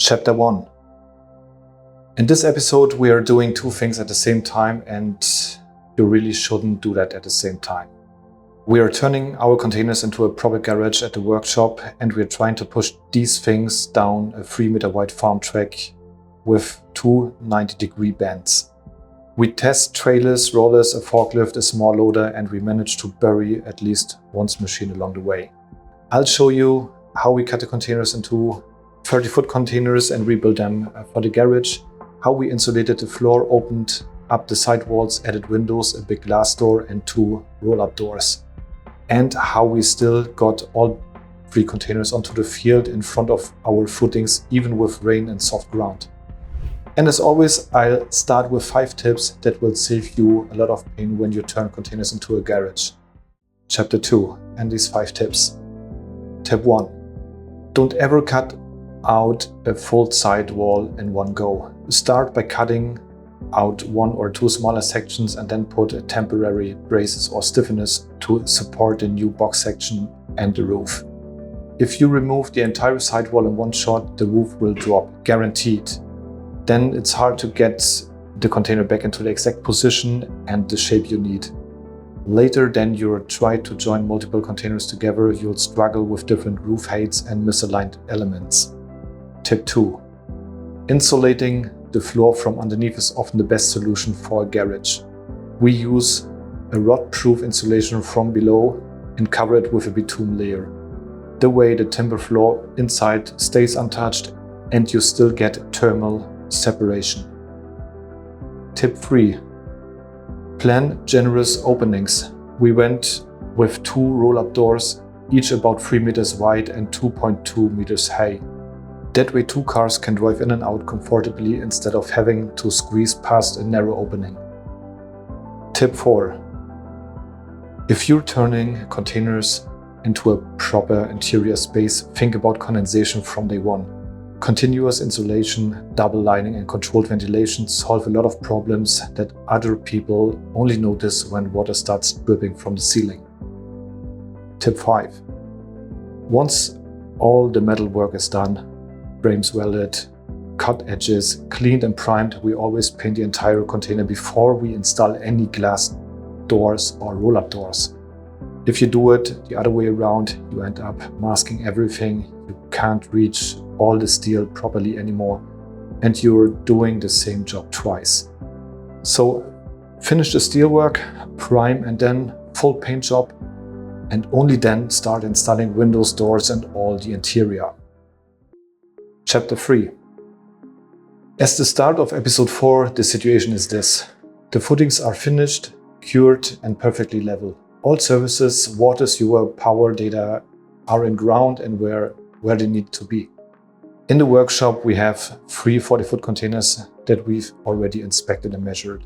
Chapter 1. In this episode, we are doing two things at the same time, and you really shouldn't do that at the same time. We are turning our containers into a proper garage at the workshop, and we are trying to push these things down a 3-meter wide farm track with two 90-degree bends. We test trailers, rollers, a forklift, a small loader, and we managed to bury at least one machine along the way. I'll show you how we cut the containers into 30-foot containers and rebuild them for the garage, how we insulated the floor, opened up the side walls, added windows, a big glass door and two roll-up doors, and how we still got all three containers onto the field in front of our footings, even with rain and soft ground. And as always, I'll start with 5 tips that will save you a lot of pain when you turn containers into a garage. Chapter 2, and these 5 tips. Tip 1. Don't ever cut out a full side wall in one go. Start by cutting out 1 or 2 smaller sections and then put a temporary braces or stiffeners to support the new box section and the roof. If you remove the entire side wall in one shot, the roof will drop, guaranteed. Then it's hard to get the container back into the exact position and the shape you need. Later, then you try to join multiple containers together, you'll struggle with different roof heights and misaligned elements. Tip 2. Insulating the floor from underneath is often the best solution for a garage. We use a rot-proof insulation from below and cover it with a bitumen layer. That way the timber floor inside stays untouched and you still get thermal separation. Tip 3. Plan generous openings. We went with 2 roll-up doors, each about 3 meters wide and 2.2 meters high. That way 2 cars can drive in and out comfortably instead of having to squeeze past a narrow opening. Tip 4. If you're turning containers into a proper interior space, think about condensation from day one. Continuous insulation, double lining and controlled ventilation solve a lot of problems that other people only notice when water starts dripping from the ceiling. Tip 5. Once all the metal work is done, frames welded, cut edges, cleaned and primed, we always paint the entire container before we install any glass doors or roll-up doors. If you do it the other way around, you end up masking everything, you can't reach all the steel properly anymore, and you're doing the same job twice. So finish the steelwork, prime and then full paint job, and only then start installing windows, doors and all the interior. Chapter 3. As the start of episode 4, the situation is this. The footings are finished, cured and perfectly level. All services, water, sewer, power, data are in ground and where they need to be. In the workshop, we have 3 40-foot containers that we've already inspected and measured.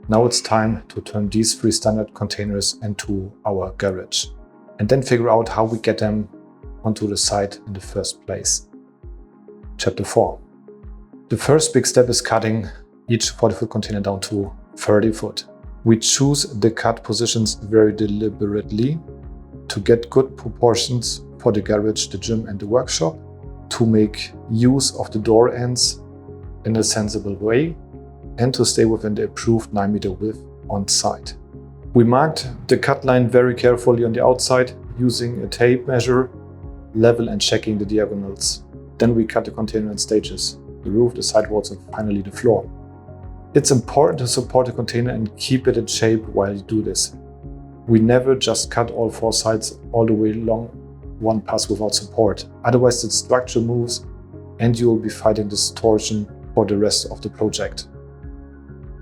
Now it's time to turn these 3 standard containers into our garage and then figure out how we get them onto the site in the first place. Chapter 4. The first big step is cutting each 40-foot container down to 30 foot. We choose the cut positions very deliberately to get good proportions for the garage, the gym and the workshop, to make use of the door ends in a sensible way, and to stay within the approved 9-meter width on site. We marked the cut line very carefully on the outside using a tape measure, level and checking the diagonals. Then we cut the container in stages, the roof, the sidewalls and finally the floor. It's important to support the container and keep it in shape while you do this. We never just cut all 4 sides all the way along one pass without support, otherwise the structure moves and you will be fighting distortion for the rest of the project.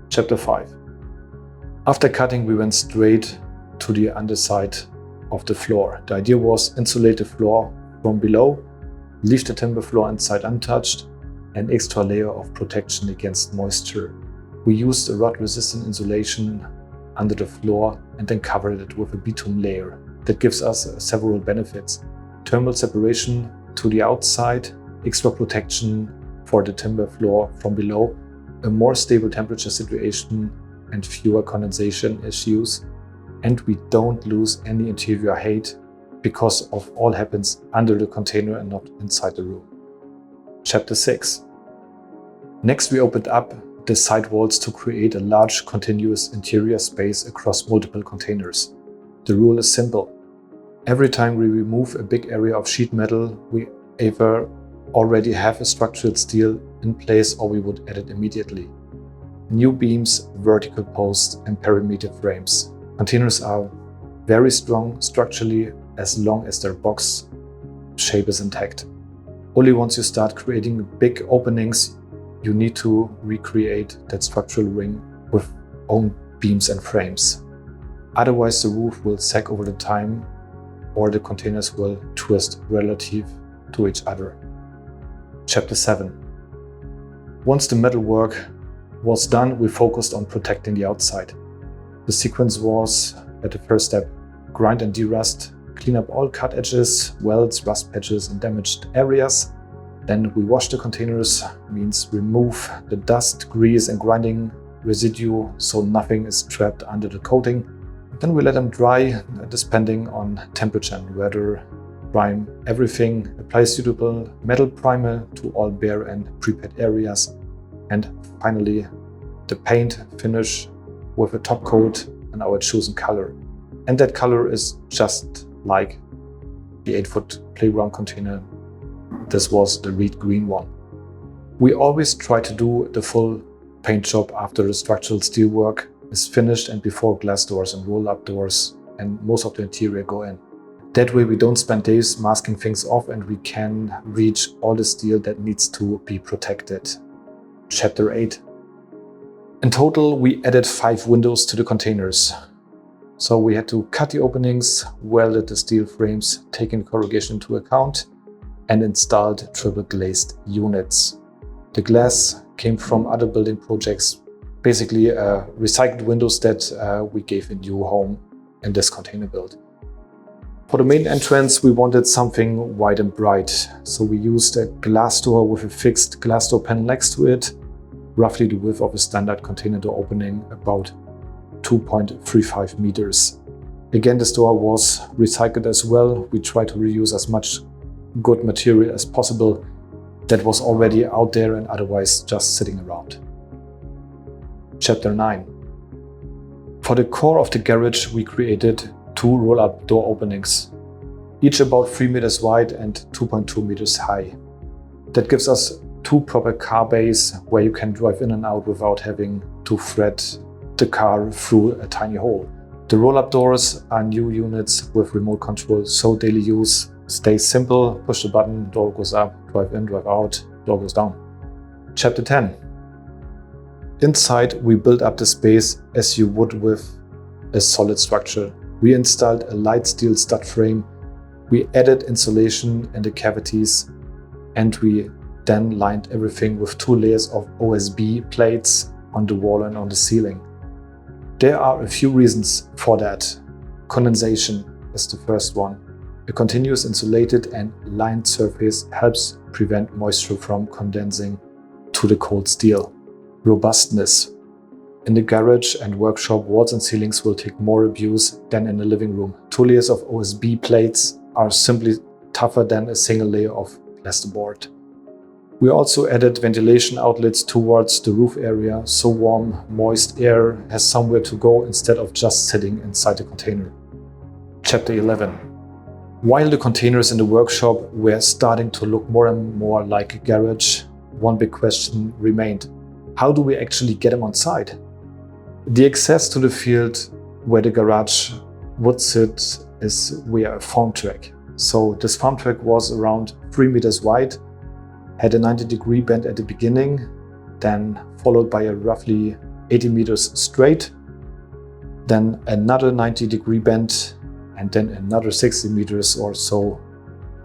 Chapter 5. After cutting, we went straight to the underside of the floor. The idea was insulate the floor from below, leave the timber floor inside untouched, an extra layer of protection against moisture. We used a rot-resistant insulation under the floor and then covered it with a bitumen layer. That gives us several benefits. Thermal separation to the outside, extra protection for the timber floor from below, a more stable temperature situation and fewer condensation issues, and we don't lose any interior height because of all happens under the container and not inside the room. Chapter 6. Next, we opened up the side walls to create a large continuous interior space across multiple containers. The rule is simple. Every time we remove a big area of sheet metal, we either already have a structural steel in place or we would add it immediately. New beams, vertical posts, and perimeter frames. Containers are very strong structurally as long as their box shape is intact. Only once you start creating big openings, you need to recreate that structural ring with own beams and frames. Otherwise, the roof will sag over the time or the containers will twist relative to each other. Chapter 7. Once the metal work was done, we focused on protecting the outside. The sequence was, at the first step, grind and derust, clean up all cut edges, welds, rust patches, and damaged areas. Then we wash the containers, means remove the dust, grease, and grinding residue so nothing is trapped under the coating. Then we let them dry, depending on temperature and weather. Prime everything, apply suitable metal primer to all bare and prepared areas. And finally, the paint finish with a top coat in our chosen color. And that color is just like the 8-foot playground container. This was the reed green one. We always try to do the full paint job after the structural steel work is finished and before glass doors and roll-up doors and most of the interior go in. That way we don't spend days masking things off and we can reach all the steel that needs to be protected. Chapter 8. In total, we added 5 windows to the containers. So we had to cut the openings, welded the steel frames, taking corrugation into account, and installed triple glazed units. The glass came from other building projects, basically recycled windows that we gave a new home in this container build. For the main entrance, we wanted something wide and bright, so we used a glass door with a fixed glass door panel next to it, roughly the width of a standard container door opening, about 2.35 meters. Again, this door was recycled as well. We tried to reuse as much good material as possible that was already out there and otherwise just sitting around. Chapter 9. For the core of the garage, we created 2 roll-up door openings, each about 3 meters wide and 2.2 meters high. That gives us 2 proper car bays where you can drive in and out without having to thread the car through a tiny hole. The roll-up doors are new units with remote control, so daily use stays simple. Push the button, door goes up, drive in, drive out, door goes down. Chapter 10. Inside, we built up the space as you would with a solid structure. We installed a light steel stud frame, we added insulation in the cavities, and we then lined everything with 2 layers of OSB plates on the wall and on the ceiling. There are a few reasons for that. Condensation is the first one. A continuous insulated and lined surface helps prevent moisture from condensing to the cold steel. Robustness. In the garage and workshop, walls and ceilings will take more abuse than in the living room. 2 layers of OSB plates are simply tougher than a single layer of plasterboard. We also added ventilation outlets towards the roof area, so warm, moist air has somewhere to go instead of just sitting inside the container. Chapter 11. While the containers in the workshop were starting to look more and more like a garage, one big question remained. How do we actually get them on site? The access to the field where the garage would sit is via a farm track. So this farm track was around 3 meters wide, had a 90-degree bend at the beginning, then followed by a roughly 80 meters straight, then another 90-degree bend, and then another 60 meters or so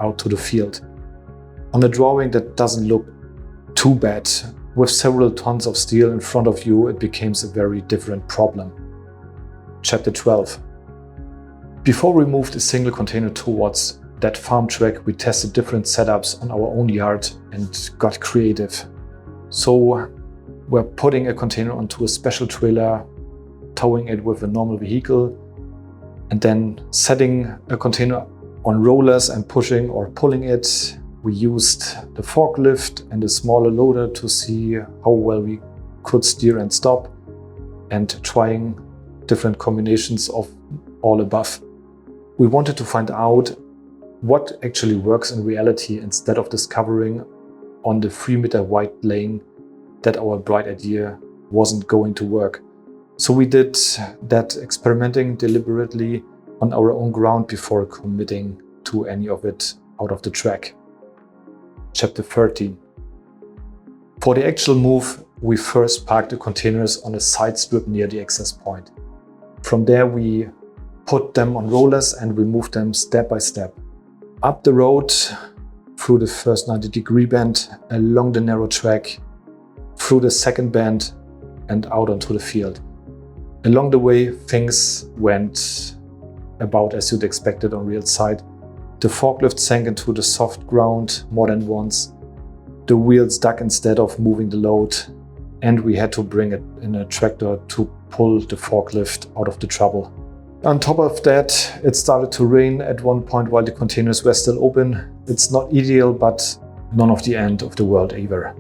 out to the field. On a drawing that doesn't look too bad, with several tons of steel in front of you, it becomes a very different problem. Chapter 12. Before we moved a single container towards that farm track, we tested different setups on our own yard and got creative. So we're putting a container onto a special trailer, towing it with a normal vehicle, and then setting a container on rollers and pushing or pulling it, we used the forklift and a smaller loader to see how well we could steer and stop, and trying different combinations of all above. We wanted to find out what actually works in reality instead of discovering on the 3-meter wide lane that our bright idea wasn't going to work. So we did that experimenting deliberately on our own ground before committing to any of it out of the track. Chapter 13. For the actual move, we first parked the containers on a side strip near the access point. From there we put them on rollers and we moved them step by step. Up the road, through the first 90-degree bend, along the narrow track, through the second bend and out onto the field. Along the way, things went about as you'd expected on real side. The forklift sank into the soft ground more than once. The wheels stuck instead of moving the load, and we had to bring it in a tractor to pull the forklift out of the trouble. On top of that, it started to rain at one point while the containers were still open. It's not ideal, but none of the end of the world either.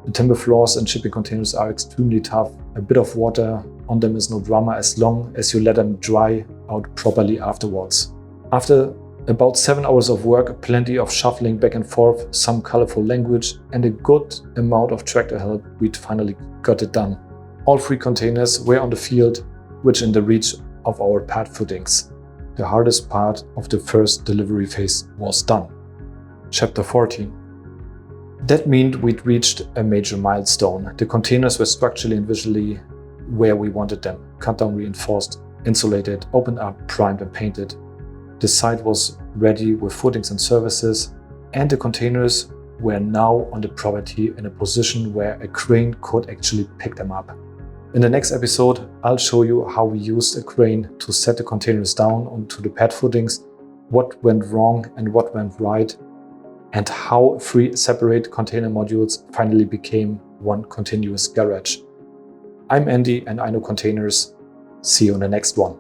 The timber floors and shipping containers are extremely tough. A bit of water on them is no drama as long as you let them dry out properly afterwards. After about 7 hours of work, plenty of shuffling back and forth, some colorful language, and a good amount of tractor help, we'd finally got it done. All 3 containers were on the field, which in the reach of our pad footings. The hardest part of the first delivery phase was done. Chapter 14. That meant we'd reached a major milestone. The containers were structurally and visually where we wanted them. Cut down, reinforced, insulated, opened up, primed and painted. The site was ready with footings and services, and the containers were now on the property in a position where a crane could actually pick them up. In the next episode, I'll show you how we used a crane to set the containers down onto the pad footings, what went wrong and what went right, and how 3 separate container modules finally became one continuous garage. I'm Andy and I know containers. See you in the next one.